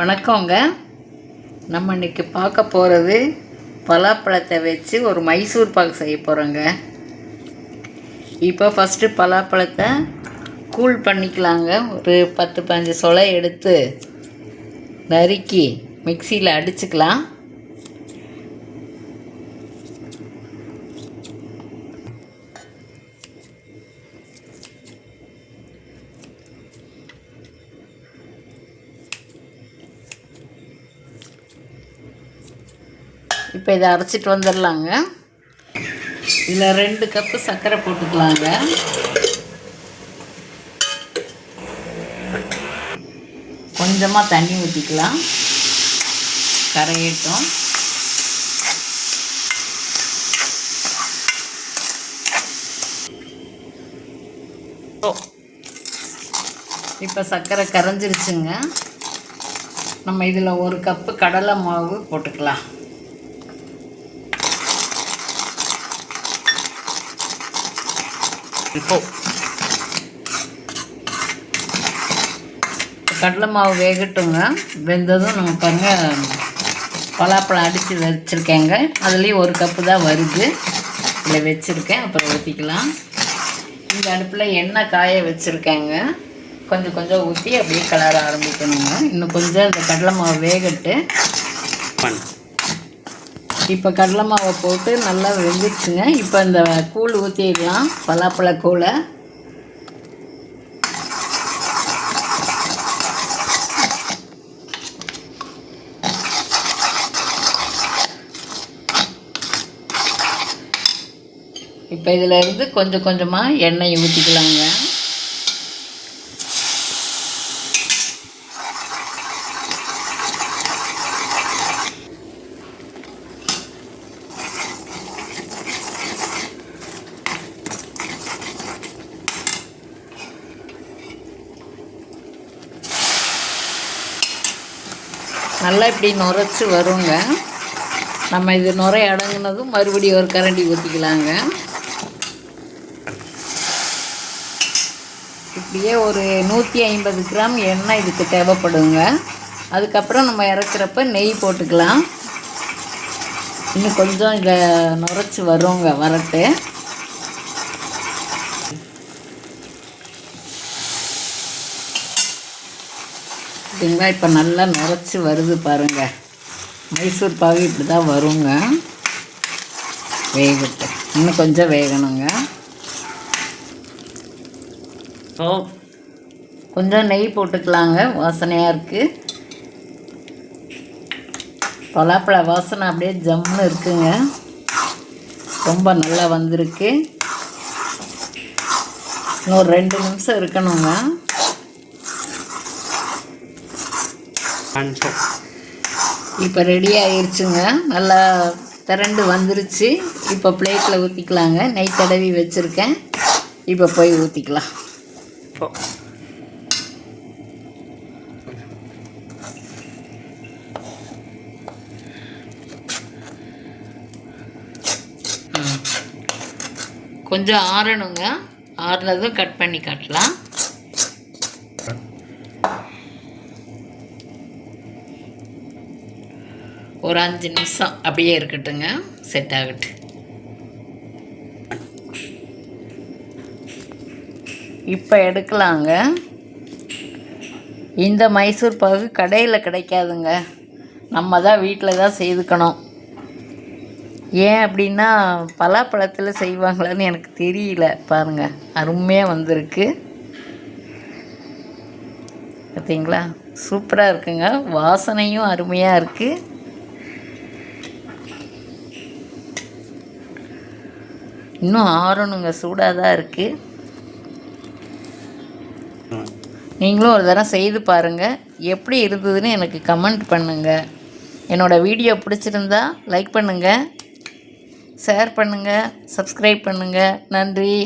வணக்கங்க. நம்ம இன்றைக்கி பார்க்க போகிறது பலாப்பழத்தை வச்சு ஒரு மைசூர் பாக்கு செய்ய போகிறோங்க. இப்போ ஃபஸ்ட்டு பலாப்பழத்தை கூல் பண்ணிக்கலாங்க. ஒரு 10-15 சொலை எடுத்து நறுக்கி மிக்சியில் அடிச்சுக்கலாம். இப்போ இதை அரைச்சிட்டு வந்துடலாங்க. இதில் 2 கப்பு சர்க்கரை போட்டுக்கலாங்க. கொஞ்சமாக தண்ணி ஊற்றிக்கலாம், கரையட்டும். இப்போ சர்க்கரை கரைஞ்சிருச்சுங்க. நம்ம இதில் 1 கப்பு கடலை மாவு போட்டுக்கலாம். இப்போ கடலை மாவு வேகட்டுங்க. வெந்ததும் நம்ம பாருங்கள், பலாப்பழம் அடித்து வச்சுருக்கேங்க. அதுலேயும் 1 கப்பு தான் வருது. இதில் வச்சுருக்கேன், அப்புறம் ஊற்றிக்கலாம். இந்த அடுப்பில் எண்ணெய் காய வச்சுருக்கேங்க. கொஞ்சம் கொஞ்சம் ஊற்றி அப்படியே கலர ஆரம்பிக்கணுங்க. இன்னும் கொஞ்சம் இந்த கடலை மாவு வேகட்டு. இப்போ கடலை மாவை போட்டு நல்லா வெந்துச்சுங்க. இப்போ இந்த கூழ் ஊற்றிடலாம், பலாப்பழ கூழை. இப்போ இதில் இருந்து கொஞ்சம் கொஞ்சமாக எண்ணெய் ஊற்றிக்கலாங்க. நல்லா இப்படி நுரைச்சி வருங்க. நம்ம இது நுரை அடங்கினதும் மறுபடியும் ஒரு கரண்டி ஊற்றிக்கலாங்க. இப்படியே ஒரு 150 கிராம் எண்ணெய் இதுக்கு தேவைப்படுங்க. அதுக்கப்புறம் நம்ம இறக்குறப்ப நெய் போட்டுக்கலாம். இன்னும் கொஞ்சம் இதை நுரைச்சி வருங்க, வரட்டு. சரிங்களா? இப்போ நல்லா நுரைச்சி வருது பாருங்கள். மைசூர் பாகு இப்படி தான் வருங்க. வேகட்டு, இன்னும் கொஞ்சம் வேகணுங்க. கொஞ்சம் நெய் போட்டுக்கலாங்க, வாசனையாக இருக்குது. பலாப்பழ வாசனை அப்படியே ஜம்முன்னு இருக்குங்க. ரொம்ப நல்லா வந்திருக்கு. இன்னும் 2 நிமிஷம் இருக்கணுங்க. இப்போ ரெடி ஆயிடுச்சுங்க. நல்லா திரண்டு வந்துருச்சு. இப்போ பிளேட்டில் ஊற்றிக்கலாங்க. நெய் தடவி வச்சுருக்கேன். இப்போ போய் ஊற்றிக்கலாம். கொஞ்சம் ஆறணுங்க. ஆறுனதும் கட் பண்ணி காட்டலாம். ஒரு 5 நிமிஷம் அப்படியே இருக்கட்டுங்க, செட் ஆகட்டு. இப்போ எடுக்கலாங்க. இந்த மைசூர் பாகு கடையில் கிடைக்காதுங்க. நம்ம தான் வீட்டில் தான் செய்துக்கணும். ஏன் அப்படின்னா பலாப்பழத்தில் செய்வாங்களான்னு எனக்கு தெரியல. பாருங்கள், அருமையாக வந்திருக்கு. பார்த்தீங்களா? சூப்பராக இருக்குங்க. வாசனையும் அருமையாக இருக்குது. இன்னும் ஆறணுங்க, சூடாக தான் இருக்குது. நீங்களும் ஒரு தடவை செய்து பாருங்கள். எப்படி இருந்ததுன்னு எனக்கு கமெண்ட் பண்ணுங்கள். என்னோடய வீடியோ பிடிச்சிருந்தா லைக் பண்ணுங்கள், ஷேர் பண்ணுங்கள், சப்ஸ்கிரைப் பண்ணுங்கள். நன்றி.